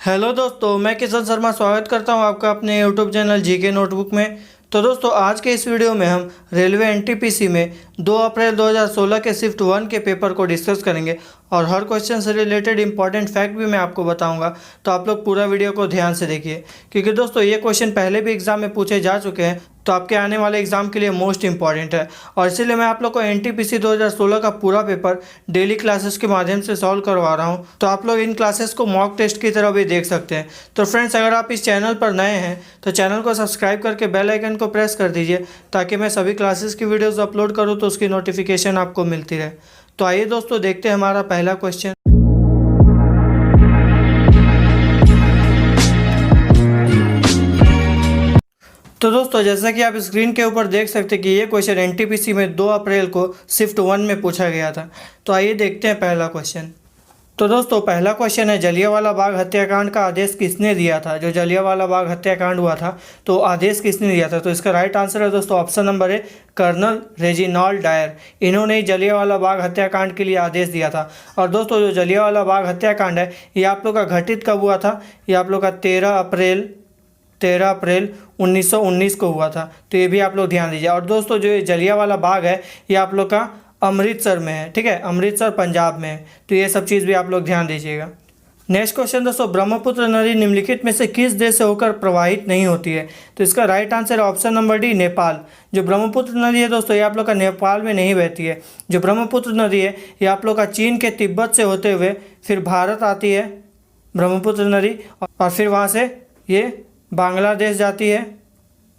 Hello दोस्तों, मैं किशन शर्मा स्वागत करता हूं आपका अपने यूट्यूब चैनल जीके नोटबुक में। तो दोस्तों, आज के इस वीडियो में हम रेलवे एनटीपीसी में 2 अप्रैल 2016 के शिफ्ट 1 के पेपर को डिस्कस करेंगे और हर क्वेश्चन से रिलेटेड इंपॉर्टेंट फैक्ट भी मैं आपको बताऊंगा। तो आप लोग पूरा वीडियो को ध्यान से देखिए, क्योंकि दोस्तों ये क्वेश्चन पहले भी एग्जाम में पूछे जा चुके हैं, तो आपके आने वाले एग्जाम के लिए मोस्ट इंपॉर्टेंट है। और इसीलिए मैं आप लोग को एनटीपीसी 2016 का पूरा पेपर डेली क्लासेस के माध्यम से सॉल्व करवा रहा हूं। तो आप लोग इन क्लासेस को मॉक टेस्ट की तरह भी देख सकते हैं। तो फ्रेंड्स, अगर आप इस चैनल पर नए हैं तो चैनल को सब्सक्राइब करके बेल आइकन को प्रेस कर दीजिए, ताकि मैं सभी क्लासेस की वीडियोज़ अपलोड करूँ तो उसकी नोटिफिकेशन आपको मिलती रहे। तो आइए दोस्तों, देखते हैं हमारा पहला क्वेश्चन। तो दोस्तों, जैसा कि आप स्क्रीन के ऊपर देख सकते हैं कि ये क्वेश्चन एनटीपीसी में 2 अप्रैल को शिफ्ट 1 में पूछा गया था। तो आइए देखते हैं पहला क्वेश्चन। तो दोस्तों, पहला क्वेश्चन है, जलियांवाला बाग हत्याकांड का आदेश किसने दिया था? जो जलियांवाला बाग हत्याकांड हुआ था, तो आदेश किसने दिया था? तो इसका राइट आंसर है दोस्तों option number A, colonel Reginald Dyer. इन्होंने ही जलियांवाला बाग हत्याकांड के लिए आदेश दिया था। और दोस्तों, जो जलियांवाला बाग हत्याकांड है, ये आप लोग का घटित कब हुआ था? ये आप लोग का 13 अप्रैल 1919 को हुआ था। तो ये भी आप लोग ध्यान दीजिए। और दोस्तों, जो ये जलियांवाला बाग है, ये आप लोग का अमृतसर में है, ठीक है, अमृतसर पंजाब में है। तो ये सब चीज़ भी आप लोग ध्यान दीजिएगा। नेक्स्ट क्वेश्चन दोस्तों, ब्रह्मपुत्र नदी निम्नलिखित में से किस देश से होकर प्रवाहित नहीं होती है? तो इसका राइट आंसर है ऑप्शन नंबर डी, नेपाल। जो ब्रह्मपुत्र नदी है दोस्तों, ये आप लोग का नेपाल में नहीं बहती है। जो ब्रह्मपुत्र नदी है, ये आप लोग का चीन के तिब्बत से होते हुए फिर भारत आती है ब्रह्मपुत्र नदी, और फिर वहाँ से ये बांग्लादेश जाती है,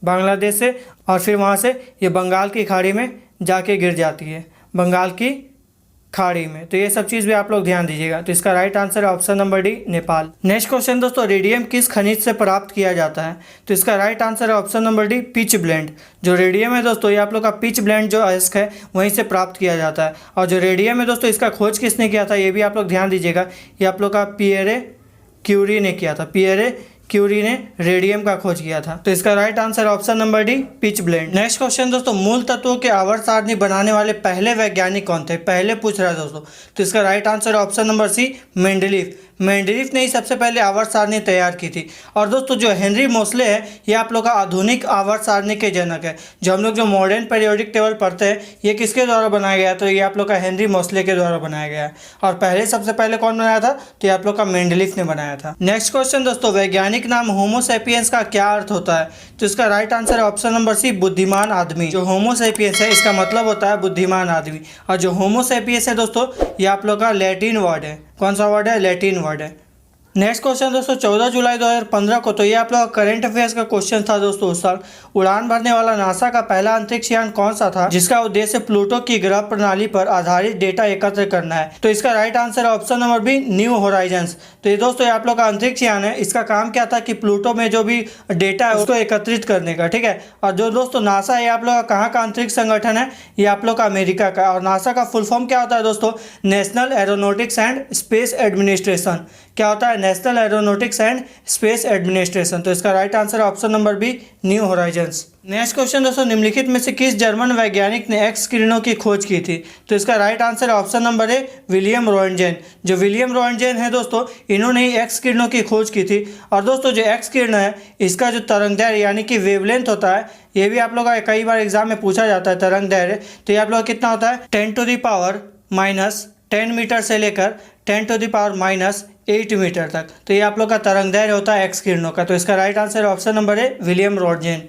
बांग्लादेश से, और फिर वहाँ से ये बंगाल की खाड़ी में जाके गिर जाती है, बंगाल की खाड़ी में। तो ये सब चीज़ भी आप लोग ध्यान दीजिएगा। तो इसका राइट आंसर है option number D, Nepal. Next question दोस्तों, रेडियम किस खनिज से प्राप्त किया जाता है? तो इसका राइट आंसर है option number D, pitch blend. जो रेडियम है दोस्तों, ये आप लोग का पिच ब्लेंड जो अयस्क है, वहीं से प्राप्त किया जाता है। और जो रेडियम है दोस्तों, इसका खोज किसने किया था? ये भी आप लोग ध्यान दीजिएगा। ये आप लोग का पियरे क्यूरी ने किया था। पियरे क्यूरी ने रेडियम का खोज किया था। तो इसका right answer option number D, pitch blend. Next question दोस्तों, मूल तत्वों के आवर्त सारणी बनाने वाले पहले वैज्ञानिक कौन थे? पहले पूछ रहा है दोस्तों। तो इसका राइट आंसर है option number C, Mendeleev. Mendeleev ने ही सबसे पहले आवर्त सारणी तैयार की थी। और दोस्तों, जो हेनरी मोसले है, ये आप लोग का आधुनिक आवर्त सारणी के जनक है। जो हम लोग जो मॉडर्न पीरियोडिक टेबल पढ़ते हैं, ये किसके द्वारा बनाया गया? तो ये आप लोग का हेनरी मोसले के द्वारा बनाया गया है। और पहले सबसे पहले कौन बनाया था? तो ये आप लोग का मेंडलीफ ने बनाया था। नेक्स्ट क्वेश्चन दोस्तों, वैज्ञानिक नाम होमो सैपियंस का क्या अर्थ होता है? तो इसका राइट आंसर है ऑप्शन नंबर सी, बुद्धिमान आदमी। जो होमो सैपियंस है, इसका मतलब होता है बुद्धिमान आदमी। और जो होमो सैपियंस है दोस्तों, ये आप लोग का लैटिन वर्ड है। कौन सा वर्ड है? लैटिन वर्ड है। नेक्स्ट क्वेश्चन दोस्तों, 14 जुलाई 2015 को, तो ये आप लोग करंट अफेयर्स का क्वेश्चन था दोस्तों उस साल। उड़ान भरने वाला नासा का पहला अंतरिक्ष यान कौन सा था, जिसका उद्देश्य प्लूटो की ग्रह प्रणाली पर आधारित डेटा एकत्र करना है? तो इसका राइट आंसर है option number B, New Horizons. तो ये दोस्तों, ये आप लोग का अंतरिक्ष यान है। इसका काम क्या था कि प्लूटो में जो भी डेटा है उसको एकत्रित करने का, ठीक है। और जो दोस्तों नासा है, आप लोग का कहाँ का अंतरिक्ष संगठन है? ये आप लोग का अमेरिका का। और नासा का फुल फॉर्म क्या होता है दोस्तों? National Aeronautics and Space Administration. क्या होता है? National Aeronautics and Space Administration. तो इसका राइट आंसर है option number B, New Horizons. Next question दोस्तों, निम्नलिखित में से किस जर्मन वैज्ञानिक ने एक्स किरणों की खोज की थी? तो इसका राइट आंसर है ऑप्शन नंबर ए, विलियम रोएंटजेन। जो विलियम रोएंटजेन है दोस्तों, इन्होंने ही एक्स किरणों की खोज की थी। और दोस्तों, जो एक्स किरण है, इसका जो तरंगदैर्घ्य यानी कि वेवलेंथ होता है, ये भी आप लोग का कई बार एग्जाम में पूछा जाता है, तरंगदैर्घ्य। तो ये आप लोग कितना होता है? 10⁻⁻10 मीटर से लेकर 10⁻⁻8 मीटर तक। तो ये आप लोग का तरंगदैर्घ्य होता है एक्स किरणों का। तो इसका राइट आंसर है option number A, William Roentgen.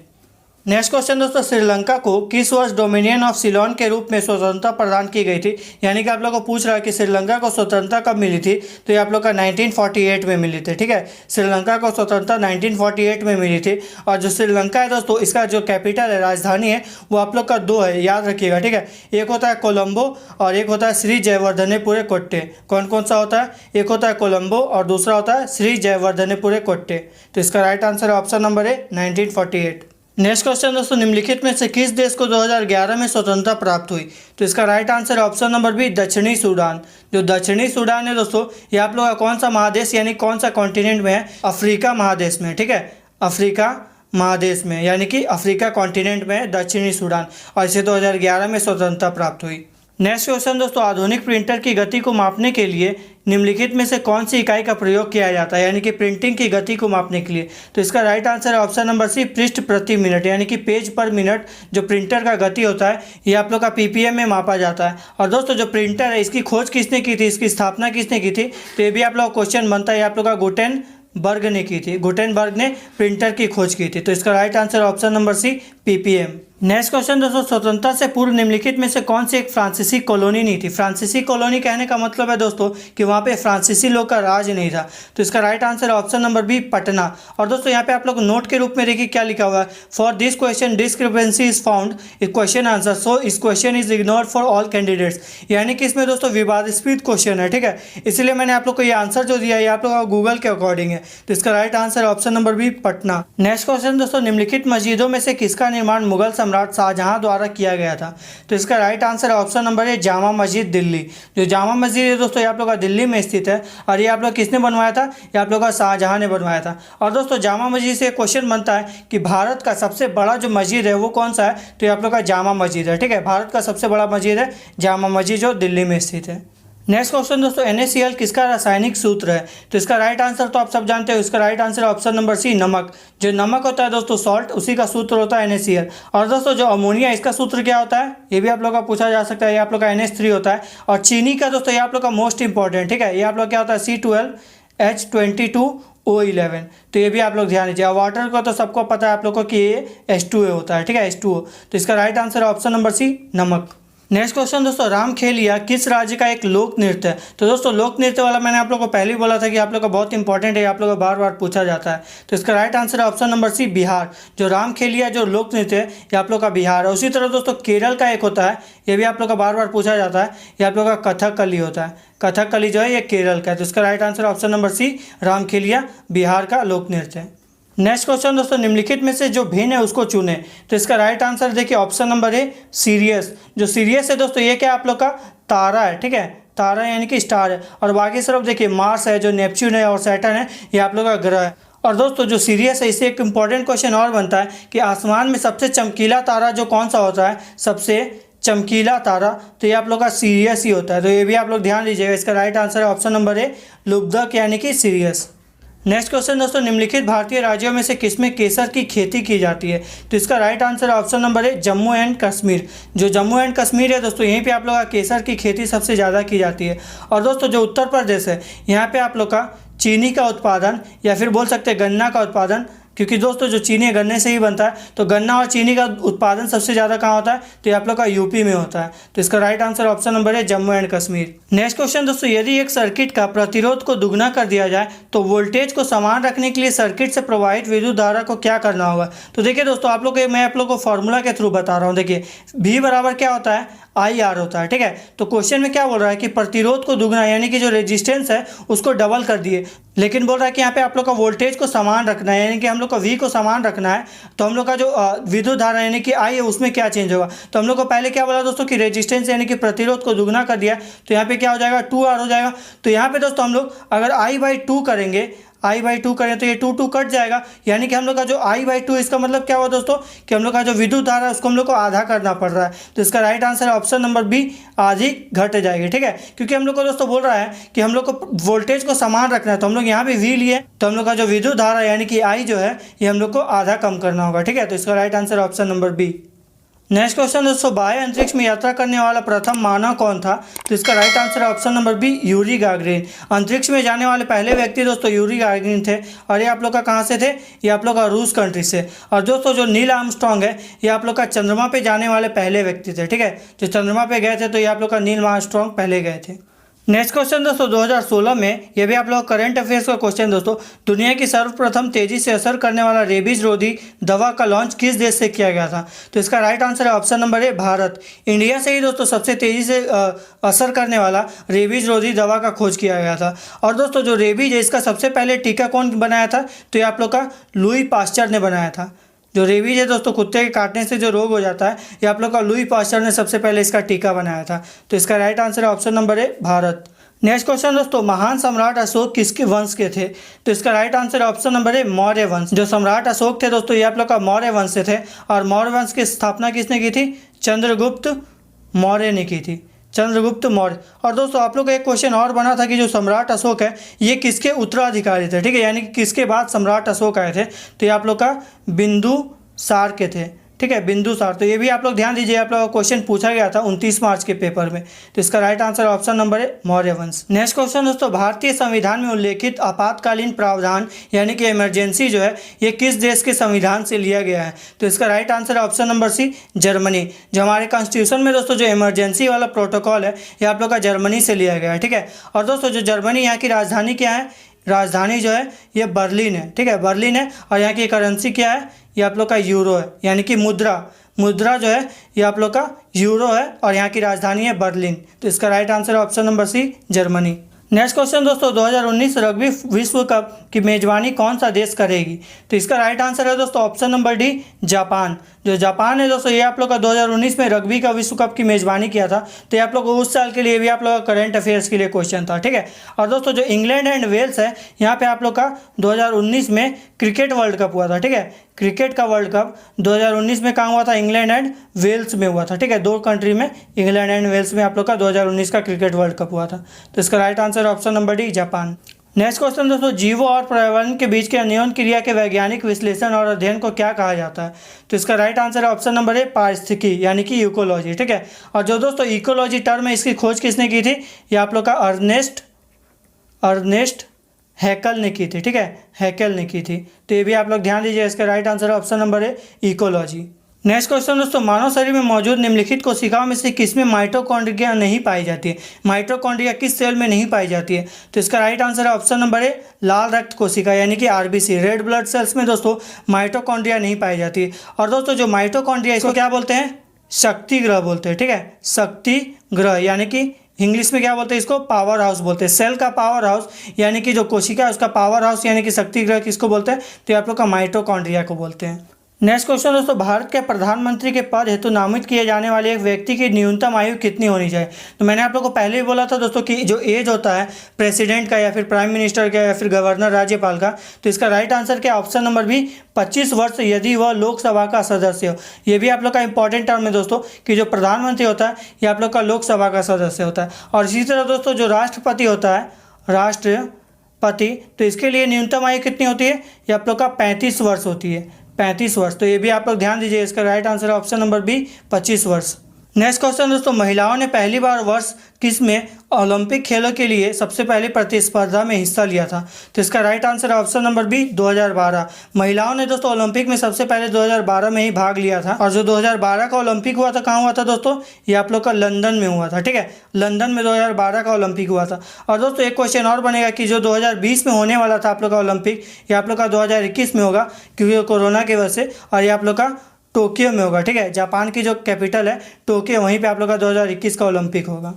Next question दोस्तों, श्रीलंका को किस वर्ष डोमिनियन ऑफ सिलोन के रूप में स्वतंत्रता प्रदान की गई थी? यानी कि आप लोग को पूछ रहा है कि श्रीलंका को स्वतंत्रता कब मिली थी? तो ये आप लोग का 1948 में मिली थी, ठीक है। श्रीलंका को स्वतंत्रता 1948 में मिली थी। और जो श्रीलंका है दोस्तों, इसका जो कैपिटल है, राजधानी है, वो आप लोग का 2 है, याद रखिएगा, ठीक है। एक होता है कोलंबो और एक होता है श्री जयवर्धनेपुरे कोट्टे। कौन कौन सा होता है? एक होता है कोलंबो और दूसरा होता है श्री जयवर्धनेपुरे कोट्टे। तो इसका राइट आंसर है ऑप्शन नंबर ए, 1948। नेक्स्ट क्वेश्चन दोस्तों, निम्नलिखित में से किस देश को 2011 में स्वतंत्रता प्राप्त हुई? तो इसका राइट आंसर है ऑप्शन नंबर बी, दक्षिणी सूडान। जो दक्षिणी सूडान है दोस्तों, ये आप लोग का कौन सा महादेश यानी कौन सा कॉन्टिनेंट में है? अफ्रीका महादेश में, ठीक है, अफ्रीका महादेश में, यानी कि अफ्रीका कॉन्टिनेंट में दक्षिणी सूडान। और इसे 2011 में स्वतंत्रता प्राप्त हुई। नेक्स्ट क्वेश्चन दोस्तों, आधुनिक प्रिंटर की गति को मापने के लिए निम्नलिखित में से कौन सी इकाई का प्रयोग किया जाता है, यानी कि प्रिंटिंग की गति को मापने के लिए। तो इसका राइट आंसर है ऑप्शन नंबर सी, पृष्ठ प्रति मिनट, यानी कि पेज पर मिनट जो प्रिंटर का गति होता है ये आप लोग का पीपीएम में मापा जाता है। और दोस्तों जो प्रिंटर है इसकी खोज किसने की थी, इसकी स्थापना किसने की थी, तो ये भी आप लोग क्वेश्चन बनता है, आप लोग का गुटेनबर्ग ने की थी। गुटेनबर्ग ने प्रिंटर की खोज की थी। तो इसका right answer option number C, PPM. Next question दोस्तों, स्वतंत्रता से पूर्व निम्नलिखित में से कौन सी एक फ्रांसीसी कॉलोनी नहीं थी। फ्रांसीसी कॉलोनी कहने का मतलब है दोस्तों कि वहाँ पे फ्रांसीसी लोग का राज नहीं था। तो इसका राइट आंसर है ऑप्शन नंबर बी, पटना। और दोस्तों यहाँ पे आप लोग नोट के रूप में देखिए क्या लिखा हुआ है, for this question discrepancy is found in question answer, so इस question is ignored for all candidates. यानी कि इसमें दोस्तों विवादास्पद क्वेश्चन है, ठीक है, इसलिए मैंने आप लोग को ये आंसर जो दिया है आप लोग गूगल के अकॉर्डिंग है। तो इसका राइट आंसर है option number B, Patna. Next question दोस्तों, निम्नलिखित मस्जिदों में से किसका निर्माण मुगल सम्राट शाहजहां द्वारा किया गया था। तो इसका राइट आंसर है ऑप्शन नंबर ए, जामा मस्जिद दिल्ली। जो जामा मस्जिद है दोस्तों ये आप लोग का दिल्ली में स्थित है, और ये आप लोग किसने बनवाया था, ये आप लोग का शाहजहां ने बनवाया था। और दोस्तों जामा मस्जिद से क्वेश्चन बनता है कि भारत का सबसे बड़ा जो मस्जिद है वो कौन सा है, तो ये आप लोग का जामा मस्जिद है, ठीक है, भारत का सबसे बड़ा मस्जिद है जामा मस्जिद जो दिल्ली में स्थित है। नेक्स्ट क्वेश्चन दोस्तों, NaCl किसका रासायनिक सूत्र है। तो इसका राइट आंसर तो आप सब जानते हो, इसका right answer option number C, नमक। जो नमक होता है दोस्तों सॉल्ट, उसी का सूत्र होता है NaCl। और दोस्तों जो अमोनिया इसका सूत्र क्या होता है, ये भी आप लोग का पूछा जा सकता है, ये आप लोग का NH3 होता है। और चीनी का दोस्तों ये आप लोग का मोस्ट इंपॉर्टेंट, ठीक है, ये आप लोग क्या होता है C12H22O11। तो ये भी आप लोग ध्यान दीजिए। वाटर का तो सबको पता है आप लोग को कि ये H2O होता है, ठीक है, H2O। तो इसका right answer option number C, नमक। नेक्स्ट क्वेश्चन दोस्तों, रामखेलिया किस राज्य का एक लोक नृत्य है। तो दोस्तों लोक नृत्य वाला मैंने आप लोग को पहले ही बोला था कि आप लोग का बहुत इंपॉर्टेंट है, आप लोग को बार बार पूछा जाता है। तो इसका राइट आंसर है ऑप्शन नंबर सी, बिहार। जो रामखेलिया जो लोक नृत्य है ये आप लोग का बिहार है। उसी तरह दोस्तों केरल का एक होता है, ये भी आप लोग का बार बार पूछा जाता है, ये आप लोग का कथकली होता है। कथकली जो है ये केरल का है। तो इसका right answer option number C, Ramkheliya Bihar का लोक नृत्य है। नेक्स्ट क्वेश्चन दोस्तों, निम्नलिखित में से जो भिन्न है उसको चुने। तो इसका राइट आंसर देखिए ऑप्शन नंबर ए, सीरियस। जो सीरियस है दोस्तों ये क्या आप लोग का तारा है, ठीक है, तारा यानी कि स्टार है। और बाकी तरफ देखिए मार्स है, जो नेपच्यून है और सैटर्न है ये आप लोग का ग्रह है। और दोस्तों जो सीरियस है इससे एक इंपॉर्टेंट क्वेश्चन और बनता है कि आसमान में सबसे चमकीला तारा जो कौन सा होता है, सबसे चमकीला तारा, तो ये आप लोग का सीरियस ही होता है। तो ये भी आप लोग ध्यान दीजिएगा। इसका राइट आंसर है ऑप्शन नंबर ए, लुब्धक यानी कि सीरियस। नेक्स्ट क्वेश्चन दोस्तों, निम्नलिखित भारतीय राज्यों में से किसमें केसर की खेती की जाती है। तो इसका राइट आंसर है option number A, Jammu and Kashmir. जो जम्मू एंड कश्मीर है दोस्तों यहीं पे आप लोग का केसर की खेती सबसे ज़्यादा की जाती है। और दोस्तों जो उत्तर प्रदेश है यहाँ पे आप लोग का चीनी का उत्पादन या फिर बोल सकते हैं गन्ना का उत्पादन, क्योंकि दोस्तों जो चीनी गन्ने से ही बनता है, तो गन्ना और चीनी का उत्पादन सबसे ज़्यादा कहाँ होता है, तो ये आप लोग का यूपी में होता है। तो इसका राइट आंसर ऑप्शन नंबर है, Jammu and Kashmir. Next question दोस्तों, यदि एक सर्किट का प्रतिरोध को दुगना कर दिया जाए तो वोल्टेज को समान रखने के लिए सर्किट से प्रवाहित विद्युत धारा को क्या करना होगा। तो देखिए दोस्तों आप लोग मैं आप लोग को फॉर्मूला के थ्रू बता रहा हूँ। देखिए V बराबर क्या होता है, IR होता है, ठीक है। तो क्वेश्चन में क्या बोल रहा है कि प्रतिरोध को दुगना यानी कि जो रेजिस्टेंस है उसको डबल कर दिए, लेकिन बोल रहा है कि यहाँ पे आप लोग का वोल्टेज को समान रखना है, यानी कि हम लोग का V को समान रखना है। तो हम लोग का जो विद्युत धारा यानी कि I है उसमें क्या चेंज होगा। तो हम लोग को पहले क्या बोला दोस्तों कि रेजिस्टेंस यानी कि प्रतिरोध को दुगना कर दिया, तो यहाँ पे क्या हो जाएगा 2R हो जाएगा। तो यहाँ पे दोस्तों हम लोग अगर I/2 करेंगे, I/2 करें तो ये 2 कट जाएगा, यानी कि हम लोग का जो I/2 इसका मतलब क्या हुआ दोस्तों कि हम लोग का जो विद्युत धारा है उसको हम लोग को आधा करना पड़ रहा है। तो इसका राइट आंसर है ऑप्शन नंबर बी, आधी घट जाएगी, ठीक है। क्योंकि हम लोग को दोस्तों बोल रहा है कि हम लोग को वोल्टेज को समान रखना है, तो हम लोग यहाँ पे V लिए, तो हम लोग का जो विद्युत धारा यानी कि I जो है ये हम लोग को आधा कम करना होगा, ठीक है। तो इसका right answer option number B. Next question दोस्तों, बाह्य अंतरिक्ष में यात्रा करने वाला प्रथम मानव कौन था। तो इसका राइट आंसर है option number B, Yuri Gagarin. अंतरिक्ष में जाने वाले पहले व्यक्ति दोस्तों यूरी गागरिन थे, और ये आप लोग का कहाँ से थे, ये आप लोग का रूस कंट्री से। और दोस्तों जो नील आर्मस्ट्रांग है ये आप लोग का चंद्रमा पे जाने वाले पहले व्यक्ति थे, ठीक है। जो चंद्रमा पे गए थे तो ये आप लोग का नील आर्मस्ट्रांग पहले गए थे। नेक्स्ट क्वेश्चन दोस्तों, 2016 में ये भी आप लोग करंट अफेयर्स का क्वेश्चन दोस्तों, दुनिया की सर्वप्रथम तेजी से असर करने वाला रेबीज रोधी दवा का लॉन्च किस देश से किया गया था। तो इसका राइट आंसर है ऑप्शन नंबर ए, भारत। इंडिया से ही दोस्तों सबसे तेजी से असर करने वाला रेबीज रोधी दवा का खोज किया गया था। और दोस्तों जो रेबीज है इसका सबसे पहले टीका कौन बनाया था, तो ये आप लोग का लुई पास्चर ने बनाया था। जो रेबीज है दोस्तों कुत्ते के काटने से जो रोग हो जाता है, ये आप लोग का लुई पास्चर ने सबसे पहले इसका टीका बनाया था। तो इसका राइट आंसर है ऑप्शन नंबर ए, भारत। नेक्स्ट क्वेश्चन दोस्तों, महान सम्राट अशोक किसके वंश के थे। तो इसका राइट आंसर है ऑप्शन नंबर ए, मौर्य वंश। जो सम्राट अशोक थे दोस्तों ये आप लोग का मौर्य वंश से थे, और मौर्य वंश की स्थापना किसने की थी, चंद्रगुप्त मौर्य ने की थी। चंद्रगुप्त मौर्य। और दोस्तों आप लोग का एक क्वेश्चन और बना था कि जो सम्राट अशोक है ये किसके उत्तराधिकारी थे, ठीक है, यानी कि किसके बाद सम्राट अशोक आए थे, तो ये आप लोग का बिंदुसार के थे, ठीक है, बिंदुसार। तो ये भी आप लोग ध्यान दीजिए, आप लोग का क्वेश्चन पूछा गया था 29 मार्च के पेपर में। तो इसका राइट आंसर ऑप्शन नंबर है मौर्य वंश। नेक्स्ट क्वेश्चन दोस्तों, भारतीय संविधान में उल्लेखित आपातकालीन प्रावधान यानी कि इमरजेंसी जो है ये किस देश के संविधान से लिया गया है, तो इसका राइट आंसर है ऑप्शन नंबर सी जर्मनी। जो हमारे कॉन्स्टिट्यूशन में दोस्तों जो इमरजेंसी वाला प्रोटोकॉल है ये आप लोग का जर्मनी से लिया गया है, ठीक है। और दोस्तों जो जर्मनी यहाँ की राजधानी क्या है, राजधानी जो है ये बर्लिन है, ठीक है, बर्लिन है। और यहाँ की करेंसी क्या है, ये आप लोग का यूरो है, यानी कि मुद्रा जो है ये आप लोग का यूरो है और यहाँ की राजधानी है बर्लिन। तो इसका राइट आंसर है option number C Germany. Next question दोस्तों, 2019 रग्बी विश्व कप की मेजबानी कौन सा देश करेगी, तो इसका राइट आंसर है दोस्तों ऑप्शन नंबर डी जापान। जो जापान है दोस्तों ये आप लोग का 2019 में रग्बी का विश्व कप की मेजबानी किया था। तो ये आप लोग को उस साल के लिए भी आप लोग का करंट अफेयर्स के लिए क्वेश्चन था, ठीक है। और दोस्तों जो इंग्लैंड एंड वेल्स है यहाँ पे आप लोग का 2019 में क्रिकेट वर्ल्ड कप हुआ था, ठीक है। क्रिकेट का वर्ल्ड कप 2019 में कहाँ हुआ था, इंग्लैंड एंड वेल्स में हुआ था, ठीक है, दो कंट्री में, इंग्लैंड एंड वेल्स में आप लोग का 2019 का क्रिकेट वर्ल्ड कप हुआ था। तो इसका right answer option number D Japan. Next question दोस्तों, जीवों और पर्यावरण के बीच के अन्योन्य क्रिया के वैज्ञानिक विश्लेषण और अध्ययन को क्या कहा जाता है, तो इसका राइट आंसर है ऑप्शन नंबर ए पारिस्थितिकी यानी कि इकोलॉजी, ठीक है। और जो दोस्तों इकोलॉजी टर्म है इसकी खोज किसने की थी, ये आप लोग का अर्नेस्ट हैकल ने की थी, ठीक है, हैकल ने की थी। तो ये भी आप लोग ध्यान दीजिए, इसका राइट आंसर है ऑप्शन नंबर ए इकोलॉजी। नेक्स्ट क्वेश्चन दोस्तों, मानव शरीर में मौजूद निम्नलिखित कोशिकाओं में से किसमें माइटोकॉन्ड्रिया नहीं पाई जाती है, माइटोकॉन्ड्रिया किस सेल में नहीं पाई जाती है, तो इसका राइट आंसर है ऑप्शन नंबर ए लाल रक्त कोशिका यानी कि आरबीसी, रेड ब्लड सेल्स में दोस्तों माइटोकॉन्ड्रिया नहीं पाई जाती है। और दोस्तों जो माइटोकॉन्ड्रिया इसको क्या बोलते हैं, शक्ति ग्रह बोलते हैं, ठीक है, शक्ति ग्रह यानी कि इंग्लिश में क्या बोलते हैं इसको, पावर हाउस बोलते हैं। सेल का पावर हाउस यानी कि जो कोशिका है उसका पावर हाउस यानी कि शक्ति ग्रह किसको बोलते हैं, तो आप लोग का माइटोकॉन्ड्रिया को बोलते हैं। नेक्स्ट क्वेश्चन दोस्तों, भारत के प्रधानमंत्री के पद हेतु नामित किए जाने वाले एक व्यक्ति की न्यूनतम आयु कितनी होनी चाहिए, तो मैंने आप लोग को पहले ही बोला था दोस्तों कि जो एज होता है प्रेसिडेंट का या फिर प्राइम मिनिस्टर का या फिर गवर्नर राज्यपाल का, तो इसका राइट आंसर क्या ऑप्शन नंबर बी 25 वर्ष यदि वह लोकसभा का सदस्य हो। ये भी आप लोग का इंपॉर्टेंट टर्म है दोस्तों कि जो प्रधानमंत्री होता है ये आप लोग का लोकसभा का सदस्य होता है। और इसी तरह दोस्तों जो राष्ट्रपति होता है, राष्ट्रपति, तो इसके लिए न्यूनतम आयु कितनी होती है, ये आप लोग का 35 वर्ष होती है, 35 वर्ष। तो ये भी आप लोग ध्यान दीजिए, इसका राइट आंसर है ऑप्शन नंबर बी 25 वर्ष। नेक्स्ट क्वेश्चन दोस्तों, महिलाओं ने पहली बार वर्ष किस में ओलंपिक खेलों के लिए सबसे पहले प्रतिस्पर्धा में हिस्सा लिया था, तो इसका राइट आंसर है ऑप्शन नंबर बी 2012। महिलाओं ने दोस्तों ओलंपिक में सबसे पहले 2012 में ही भाग लिया था। और जो 2012 का ओलंपिक हुआ था कहाँ हुआ था दोस्तों, ये आप लोग का लंदन में हुआ था, ठीक है, लंदन में 2012 का ओलंपिक हुआ था। और दोस्तों एक क्वेश्चन और बनेगा कि जो 2020 में होने वाला था आप लोग का ओलंपिक, ये आप लोग का 2021 में होगा क्योंकि कोरोना की वजह से, और ये आप लोग का टोक्यो में होगा, ठीक है, जापान की जो कैपिटल है टोक्यो, वहीं पे आप लोग का 2021 का ओलंपिक होगा।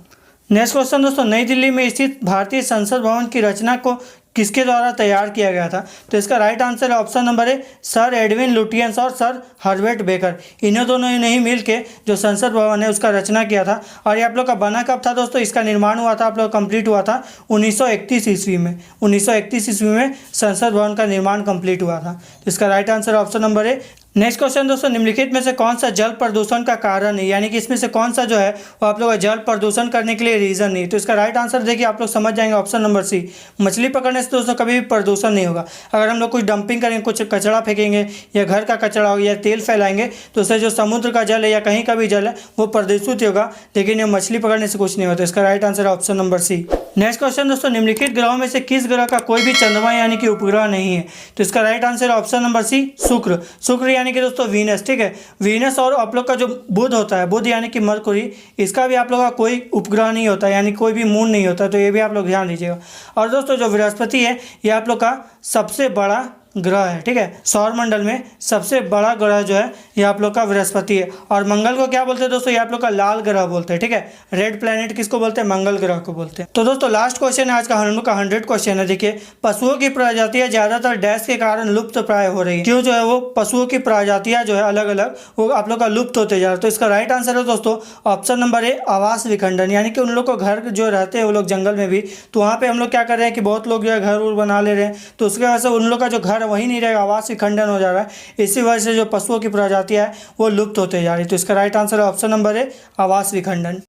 नेक्स्ट क्वेश्चन दोस्तों, नई दिल्ली में स्थित भारतीय संसद भवन की रचना को किसके द्वारा तैयार किया गया था, तो इसका राइट आंसर है ऑप्शन नंबर ए सर एडविन लुटियंस और सर हर्बर्ट बेकर। इन्हों दोनों ने ही मिल के जो संसद भवन है उसका रचना किया था। और ये आप लोग का बना कब था दोस्तों, इसका निर्माण हुआ था आप लोग कंप्लीट हुआ था 1931 ईस्वी में, 1931 ईस्वी में संसद भवन का निर्माण कंप्लीट हुआ था। तो इसका राइट आंसर ऑप्शन नंबर ए। नेक्स्ट क्वेश्चन दोस्तों, निम्नलिखित में से कौन सा जल प्रदूषण का कारण है, यानी कि इसमें से कौन सा जो है वो आप लोग का जल प्रदूषण करने के लिए रीज़न नहीं, तो इसका राइट आंसर देखिए आप लोग समझ जाएंगे ऑप्शन नंबर सी मछली पकड़ने से दोस्तों कभी भी प्रदूषण नहीं होगा। अगर हम लोग कुछ डंपिंग करेंगे, कुछ कचरा फेंकेंगे या घर का कचरा हो या तेल फैलाएंगे तो उससे जो समुद्र का जल है या कहीं का भी जल है वो प्रदूषित होगा, लेकिन ये मछली पकड़ने से कुछ नहीं होता। इसका राइट आंसर है option number C. Next question दोस्तों, निम्नलिखित ग्रहों में से किस ग्रह का कोई भी चंद्रमा यानी कि उपग्रह नहीं है, तो इसका राइट आंसर है ऑप्शन नंबर सी शुक्र यानी कि दोस्तों वीनस, ठीक है, वीनस। और आप लोग का जो बुध होता है, बुध यानी कि मरकुरी, इसका भी आप लोग का कोई उपग्रह नहीं होता यानी कोई भी मून नहीं होता, तो ये भी आप लोग ध्यान दीजिएगा। और दोस्तों जो बृहस्पति है ये आप लोग का सबसे बड़ा ग्रह है, ठीक है, सौरमंडल में सबसे बड़ा ग्रह जो है ये आप लोग का बृहस्पति है। और मंगल को क्या बोलते हैं दोस्तों, ये आप लोग का लाल ग्रह बोलते हैं, ठीक है, रेड प्लैनेट किसको बोलते हैं, मंगल ग्रह को बोलते हैं। तो दोस्तों लास्ट क्वेश्चन है आज का, हम लोग का 100 क्वेश्चन है। देखिए, पशुओं की प्रजातियां ज्यादातर डैश के कारण लुप्त प्राय हो रही है, क्यों जो है वो पशुओं की प्रजातियां जो है अलग अलग वो आप लोग का लुप्त होते जा रहे हैं। तो इसका राइट आंसर है दोस्तों ऑप्शन नंबर ए आवास विखंडन, यानी कि उन लोग को घर जो रहते हैं वो लोग जंगल में भी, तो वहाँ पे हम लोग क्या कर रहे हैं कि बहुत लोग जो है घर बना ले रहे हैं, तो उसके वजह से उन लोग का जो घर वही नहीं रहेगा, आवास विखंडन हो जा रहा है। इसी वजह से जो पशुओं की प्रजातियां है वो लुप्त होते जा रही है। तो इसका राइट आंसर है ऑप्शन नंबर ए आवास विखंडन।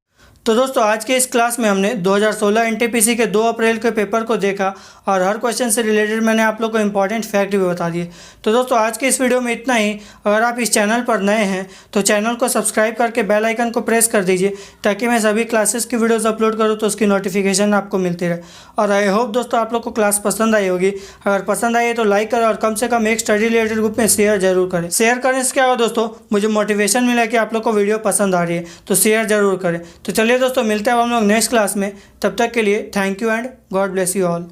तो दोस्तों आज के इस क्लास में हमने 2016 एनटीपीसी के 2 अप्रैल के पेपर को देखा और हर क्वेश्चन से रिलेटेड मैंने आप लोग को इंपॉर्टेंट फैक्ट भी बता दिए। तो दोस्तों आज के इस वीडियो में इतना ही। अगर आप इस चैनल पर नए हैं तो चैनल को सब्सक्राइब करके बेल आइकन को प्रेस कर दीजिए ताकि मैं सभी क्लासेस की वीडियोज़ अपलोड करूँ तो उसकी नोटिफिकेशन आपको मिलती रहे। और आई होप दोस्तों आप लोग को क्लास पसंद आई होगी। अगर पसंद आई है तो लाइक करें और कम से कम एक स्टडी रिलेटेड ग्रुप में शेयर जरूर करें। शेयर करने से क्या होगा दोस्तों, मुझे मोटिवेशन मिला कि आप लोग को वीडियो पसंद आ रही है, तो शेयर जरूर करें। तो चलिए दोस्तों मिलते हैं हम लोग नेक्स्ट क्लास में। तब तक के लिए thank you and God bless you all.